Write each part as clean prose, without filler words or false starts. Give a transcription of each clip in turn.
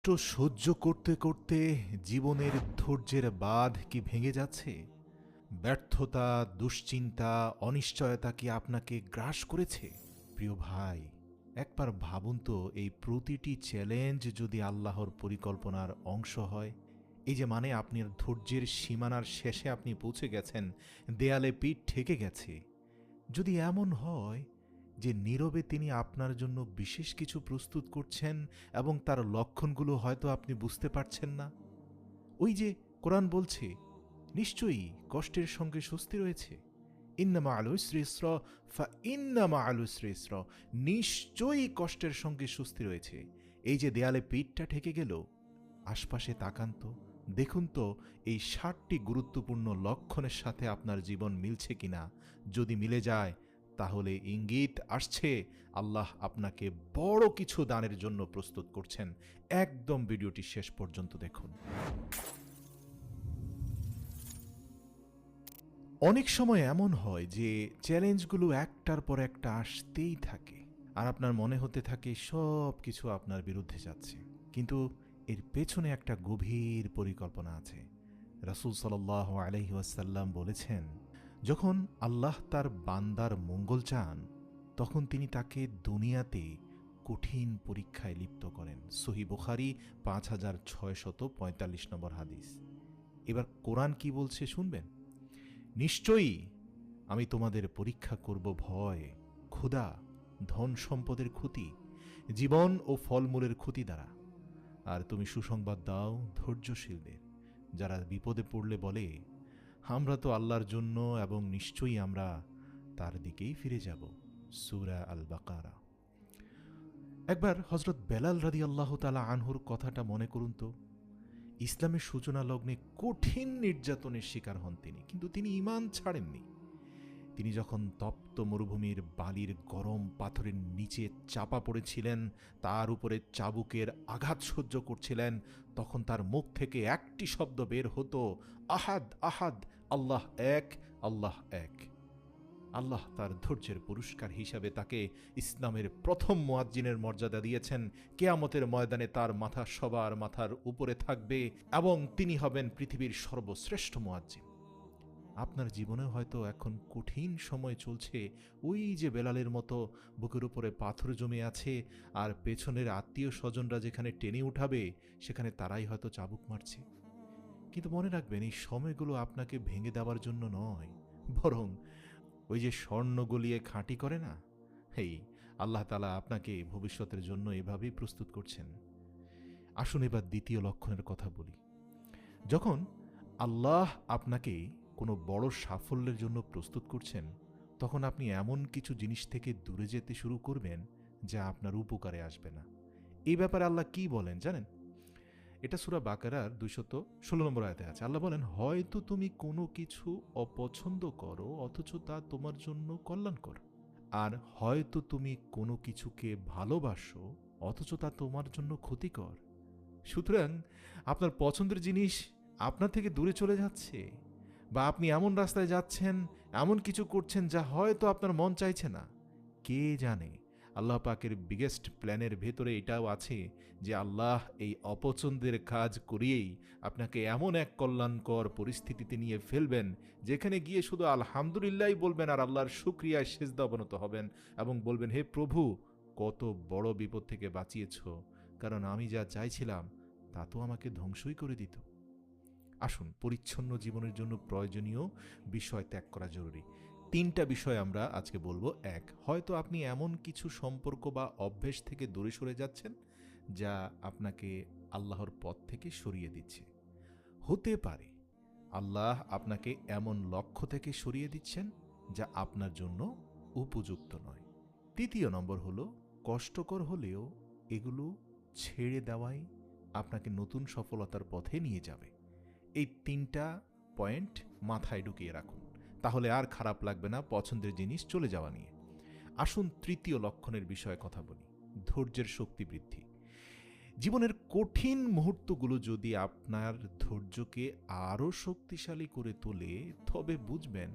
তো সহ্য করতে করতে জীবনের ধৈর্যের বাঁধ কি ভেঙে যাচ্ছে? ব্যর্থতা, দুশ্চিন্তা, অনিশ্চয়তা কি আপনাকে গ্রাস করেছে? প্রিয় ভাই, একবার ভাবুন তো, এই প্রতিটি চ্যালেঞ্জ যদি আল্লাহর পরিকল্পনার অংশ হয়। এই যে মানে আপনার ধৈর্যের সীমানার শেষে আপনি পৌঁছে গেছেন, দেয়ালে পিঠ ঠেকে গেছে। যদি এমন হয় যে নীরবে তিনি আপনার জন্য বিশেষ কিছু প্রস্তুত করছেন এবং তার লক্ষণগুলো হয়তো আপনি বুঝতে পারছেন না। ওই যে কোরআন বলছে, নিশ্চয়ই কষ্টের সঙ্গে স্বস্তি রয়েছে। ইন্নামা আল উসরি ইসরা ফা ইন্নামা আল উসরি ইসরা, নিশ্চয়ই কষ্টের সঙ্গে স্বস্তি রয়েছে। এই যে দেয়ালে পিঠটা ঠেকে গেল, আশপাশে তাকান তো, দেখুন তো এই ৭টি গুরুত্বপূর্ণ লক্ষণের সাথে আপনার জীবন মিলছে কিনা। যদি মিলে যায়, তাহলে ইঙ্গিত আসছে আল্লাহ আপনাকে বড় কিছু দানের জন্য প্রস্তুত করছেন। একদম ভিডিওটি শেষ পর্যন্ত দেখুন। অনেক সময় এমন হয় যে চ্যালেঞ্জগুলো একটার পর একটা আসতেই থাকে, আর আপনার মনে হতে থাকে সব কিছু আপনার বিরুদ্ধে যাচ্ছে, কিন্তু এর পেছনে একটা গভীর পরিকল্পনা আছে। রাসূল সাল্লাল্লাহু আলাইহি ওয়াসাল্লাম বলেছেন, যখন আল্লাহ তার বান্দার মঙ্গল চান, তখন তিনি তাকে দুনিয়াতে কঠিন পরীক্ষায় লিপ্ত করেন। সহিহ বুখারী 5645 নম্বর হাদিস। এবার কোরআন কি বলছে শুনবেন। নিশ্চয়ই আমি তোমাদের পরীক্ষা করব ভয়, ক্ষুধা, ধন সম্পদের ক্ষতি, জীবন ও ফলমূলের ক্ষতি দ্বারা। আর তুমি সুসংবাদ দাও ধৈর্যশীলদের, যারা বিপদে পড়লে বলে, আমরা তো আল্লাহর জন্য এবং নিশ্চয়ই আমরা তার দিকেই ফিরে যাব। সূরা আল বাকারা। একবার হযরত বেলাল রাদিয়াল্লাহু তাআলা আনহুর কথাটা মনে করুন তো। ইসলামের সূচনা লগ্নে কঠিন নির্যাতনের শিকার হন তিনি, কিন্তু তিনি ঈমান ছাড়েননি। তিনি যখন তপ্ত মরুভূমির বালির গরম পাথরের নিচে চাপা পড়েছিলেন, তার উপরে চাবুকের আঘাত সহ্য করছিলেন, তখন তার মুখ থেকে একটি শব্দ বের হতো, আহাদ আহাদ, আল্লাহ এক, আল্লাহ এক। আল্লাহ তার ধৈর্যের পুরস্কার হিসাবে তাকে ইসলামের প্রথম মুয়াজ্জিনের মর্যাদা দিয়েছেন। কিয়ামতের ময়দানে তার মাথা সবার মাথার উপরে থাকবে এবং তিনি হবেন পৃথিবীর সর্বশ্রেষ্ঠ মুয়াজ্জিন। আপনার জীবনেও হয়তো এখন কঠিন সময় চলছে, ওই যে বেলালের মতো বুকের উপরে পাথর জমে আছে, আর পেছনের আত্মীয় স্বজনরা যেখানে টেনে উঠাবে সেখানে তারাই হয়তো চাবুক মারছে। কিন্তু মনে রাখবেন, এই সময়গুলো আপনাকে ভেঙে দেওয়ার জন্য নয়, বরং ওই যে স্বর্ণ গলিয়ে খাঁটি করে না, এই আল্লাহ তাআলা আপনাকে ভবিষ্যতের জন্য এভাবেই প্রস্তুত করছেন। আসুন এবার দ্বিতীয় লক্ষণের কথা বলি। যখন আল্লাহ আপনাকে কোনো বড় সাফল্যের জন্য প্রস্তুত করছেন, তখন আপনি এমন কিছু জিনিস থেকে দূরে যেতে শুরু করবেন যা আপনার উপকারে আসবে না। এই ব্যাপারে আল্লাহ কি বলেন জানেন? এটা সূরা বাকারার 216 নম্বর আয়াতে আছে। আল্লাহ বলেন, হয়তো তুমি কোনো কিছু অপছন্দ করো অথচ তা তোমার জন্য কল্যাণকর, আর হয়তো তুমি কোনো কিছুকে ভালোবাসো অথচ তা তোমার জন্য ক্ষতিকর। সুতরাং আপনার পছন্দের জিনিস আপনার থেকে দূরে চলে যাচ্ছে, বা আপনি এমন রাস্তায় যাচ্ছেন, এমন কিছু করছেন যা হয়তো আপনার মন চাইছে না। কে জানে, আল্লাহ পাকের বিগেস্ট প্ল্যানের ভেতরে এটাও আছে যে আল্লাহ এই অপছন্দের কাজ করিয়েই আপনাকে এমন এক কল্যাণকর পরিস্থিতিতে নিয়ে ফেলবেন, যেখানে গিয়ে শুধু আলহামদুলিল্লাহ বলবেন আর আল্লাহর শুকরিয়ায় সিজদা অবনত হবেন এবং বলবেন, হে প্রভু, কত বড় বিপদ থেকে বাঁচিয়েছ, কারণ আমি যা চাইছিলাম তা তো আমাকে ধ্বংসই করে দিত। আসুন, পরিচ্ছন্ন জীবনের জন্য প্রয়োজনীয় বিষয় ত্যাগ করা জরুরি। 3টা বিষয় আমরা আজকে বলবো। 1, হয়তো আপনি এমন কিছু সম্পর্ক বা অভ্যেস থেকে দূরে সরে যাচ্ছেন যা আপনাকে আল্লাহর পথ থেকে সরিয়ে দিচ্ছে। হতে পারে আল্লাহ আপনাকে এমন লক্ষ্য থেকে সরিয়ে দিচ্ছেন যা আপনার জন্য উপযুক্ত নয়। 3 নম্বর হলো, কষ্টকর হলেও এগুলো ছেড়ে দেওয়াই আপনাকে নতুন সফলতার পথে নিয়ে যাবে। এই 3টা পয়েন্ট মাথায় ঢুকিয়ে রাখুন, তাহলে আর খারাপ লাগবে না পছন্দের জিনিস চলে যাওয়া নিয়ে। আসুন 3য় লক্ষণের বিষয়ে কথা বলি, ধৈর্যের শক্তি বৃদ্ধি। জীবনের কঠিন মুহূর্তগুলো যদি আপনার ধৈর্যকে আরও শক্তিশালী করে তোলে, তবে বুঝবেন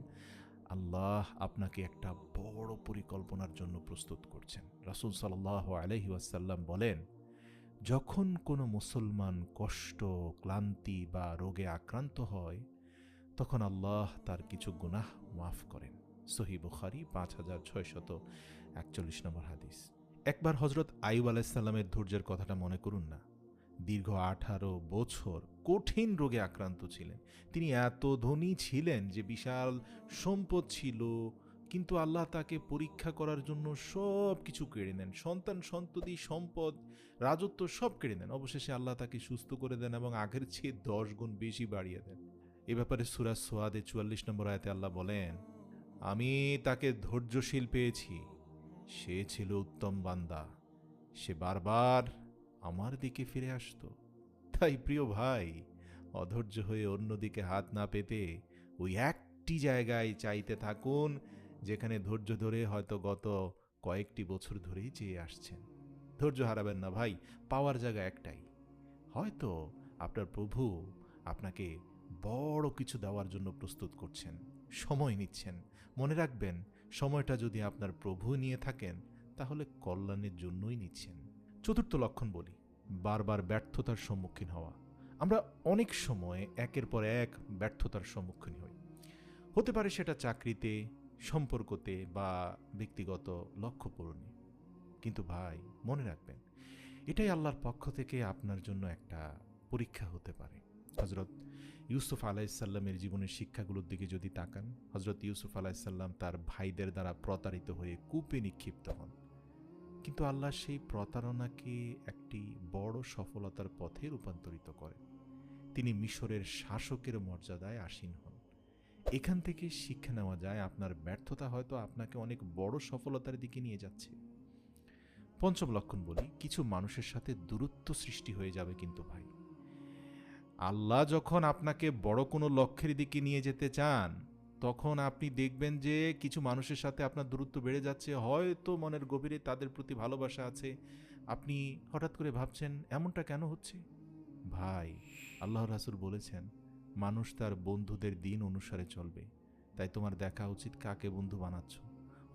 আল্লাহ আপনাকে একটা বড় পরিকল্পনার জন্য প্রস্তুত করছেন। রাসূল সাল্লাল্লাহু আলাইহি ওয়াসাল্লাম বলেন, যখন কোনো মুসলমান কষ্ট, ক্লান্তি বা রোগে আক্রান্ত হয়, তখন আল্লাহ তার কিছু গুনাহ মাফ করেন। সহিহ বুখারী 5641 নম্বর হাদিস। একবার হজরত আইয়ুব আলাইহিসসালামের ধৈর্যের কথাটা মনে করুন না। দীর্ঘ 18 বছর কঠিন রোগে আক্রান্ত ছিলেন। তিনি এত ধনী ছিলেন যে বিশাল সম্পদ ছিল, কিন্তু আল্লাহ তাকে পরীক্ষা করার জন্য সব কিছু কেড়ে নেন। সন্তান, সন্ততি, সম্পদ, রাজত্ব সব কেড়ে নেন। অবশেষে আল্লাহ তাকে সুস্থ করে দেন এবং আগের চেয়ে 10 গুণ বেশি বাড়িয়ে দেন। এ ব্যাপারে সূরা সোয়াদে 44 নম্বর আয়াতে আল্লাহ বলেন, আমি তাকে ধৈর্যশীল পেয়েছি, সে ছিল উত্তম বান্দা, সে বারবার আমার দিকে ফিরে আসতো। তাই প্রিয় ভাই, অধৈর্য হয়ে অন্যদিকে হাত না পেতে ওই একটি জায়গায় চাইতে থাকুন যেখানে ধৈর্য ধরে হয়তো গত কয়েকটি বছর ধরেই চেয়ে আসছেন। ধৈর্য হারাবেন না ভাই, পাওয়ার জায়গা একটাই। হয়তো আপনার প্রভু আপনাকে বড় কিছু দেওয়ার জন্য প্রস্তুত করছেন, সময় নিচ্ছেন। মনে রাখবেন, সময়টা যদি আপনার প্রভু নিয়ে থাকেন তাহলে কল্যাণের জন্যই নিচ্ছেন। চতুর্থ লক্ষণ বলি, বারবার ব্যর্থতার সম্মুখীন হওয়া। আমরা অনেক সময় একের পর এক ব্যর্থতার সম্মুখীন হই। হতে পারে সেটা চাকরিতে, সম্পর্কতে বা ব্যক্তিগত লক্ষ্য পূরণে। কিন্তু ভাই, মনে রাখবেন, এটাই আল্লাহর পক্ষ থেকে আপনার জন্য একটা পরীক্ষা হতে পারে। হজরত ইউসুফ আলাইসাল্লামের জীবনের শিক্ষাগুলোর দিকে যদি তাকান, হজরত ইউসুফ আলাইসাল্লাম তার ভাইদের দ্বারা প্রতারিত হয়ে কূপে নিক্ষিপ্ত হন, কিন্তু আল্লাহ সেই প্রতারণাকে একটি বড় সফলতার পথে রূপান্তরিত করেন। তিনি মিশরের শাসকের মর্যাদায় আসীন হন। এখান থেকে শিক্ষা নেওয়া যায়, আপনার ব্যর্থতা হয়তো আপনাকে অনেক বড় সফলতার দিকে নিয়ে যাচ্ছে। পঞ্চম লক্ষণ বলি, কিছু মানুষের সাথে দূরত্ব সৃষ্টি হয়ে যাবে। কিন্তু ভাই, আল্লাহ যখন আপনাকে বড় কোনো লক্ষ্যের দিকে নিয়ে যেতে চান, তখন আপনি দেখবেন যে কিছু মানুষের সাথে আপনার দূরত্ব বেড়ে যাচ্ছে। হয়তো মনের গভীরে তাদের প্রতি ভালোবাসা আছে, আপনি হঠাৎ করে ভাবছেন এমনটা কেন হচ্ছে। ভাই, আল্লাহর রাসূল বলেছেন, মানুষ তার বন্ধুদের দিন অনুসারে চলবে। তাই তোমার দেখা উচিত কাকে বন্ধু বানাচ্ছ।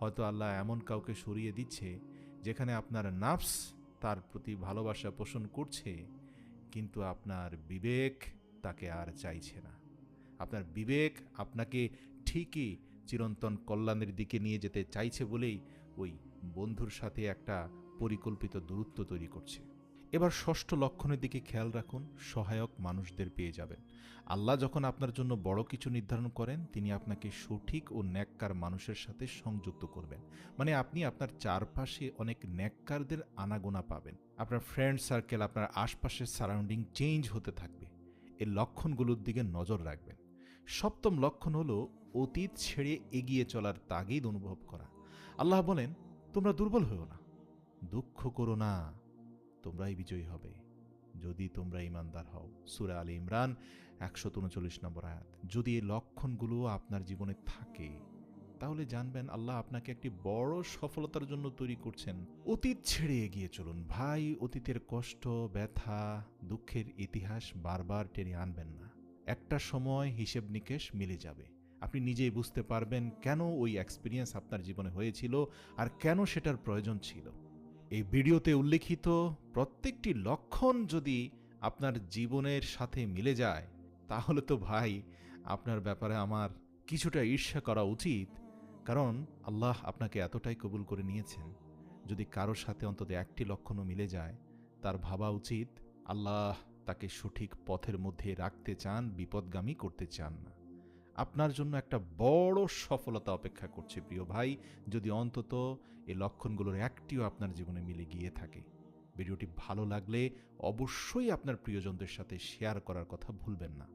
হয়তো আল্লাহ এমন কাউকে সরিয়ে দিচ্ছে যেখানে আপনার নাফস তার প্রতি ভালোবাসা পোষণ করছে, কিন্তু আপনার বিবেক তাকে আর চাইছে না। আপনার বিবেক আপনাকে ঠিকই চিরন্তন কল্যাণের দিকে নিয়ে যেতে চাইছে বলেই ওই বন্ধুর সাথে একটা পরিকল্পিত দূরত্ব তৈরি করছে। এবার ষষ্ঠ লক্ষণের দিকে খেয়াল রাখুন, সহায়ক মানুষদের পেয়ে যাবেন। আল্লাহ যখন আপনার জন্য বড় কিছু নির্ধারণ করেন, তিনি আপনাকে সঠিক ও ন্যাক্কার মানুষের সাথে সংযুক্ত করবেন। মানে আপনি আপনার চারপাশে অনেক ন্যাক্কারদের আনাগোনা পাবেন। আপনার ফ্রেন্ড সার্কেল, আপনার আশপাশের সারাউন্ডিং চেঞ্জ হতে থাকবে। এই লক্ষণগুলোর দিকে নজর রাখবেন। সপ্তম লক্ষণ হলো অতীত ছেড়ে এগিয়ে চলার তাগিদ অনুভব করা। আল্লাহ বলেন, তোমরা দুর্বল হও না, দুঃখ করো না, তোমরাই বিজয়ী হবে যদি তোমরা ঈমানদার হও। সূরা আলে ইমরান 139 নম্বর আয়াত। যদি এই লক্ষণগুলো আপনার জীবনে থাকে, তাহলে জানবেন আল্লাহ আপনাকে একটি বড় সফলতার জন্য তৈরি করছেন। অতীত ছেড়ে এগিয়ে চলুন ভাই। অতীতের কষ্ট, ব্যথা, দুঃখের ইতিহাস বারবার টেনে আনবেন না। একটা সময় হিসেব নিকেশ মিলে যাবে। আপনি নিজেই বুঝতে পারবেন কেন ওই এক্সপিরিয়েন্স আপনার জীবনে হয়েছিল আর কেন সেটার প্রয়োজন ছিল। এই ভিডিওতে উল্লেখিত প্রত্যেকটি লক্ষণ যদি আপনার জীবনের সাথে মিলে যায়, তাহলে তো ভাই আপনার ব্যাপারে আমার কিছুটা ঈর্ষা করা উচিত। কারণ আল্লাহ আপনাকে এতটাই কবুল করে নিয়েছেন, যদি কারোর সাথে অন্তত একটি লক্ষণও মিলে যায়, তার ভাবা উচিত আল্লাহ তাকে সঠিক পথের মধ্যে রাখতে চান, বিপদগামী করতে চান না। আপনার জন্য একটা বড় সফলতা অপেক্ষা করছে প্রিয় ভাই, যদি অন্তত এই লক্ষণগুলোর একটিও আপনার জীবনে মিলে গিয়ে থাকে। ভিডিওটি ভালো লাগলে অবশ্যই আপনার প্রিয়জনদের সাথে শেয়ার করার কথা ভুলবেন না।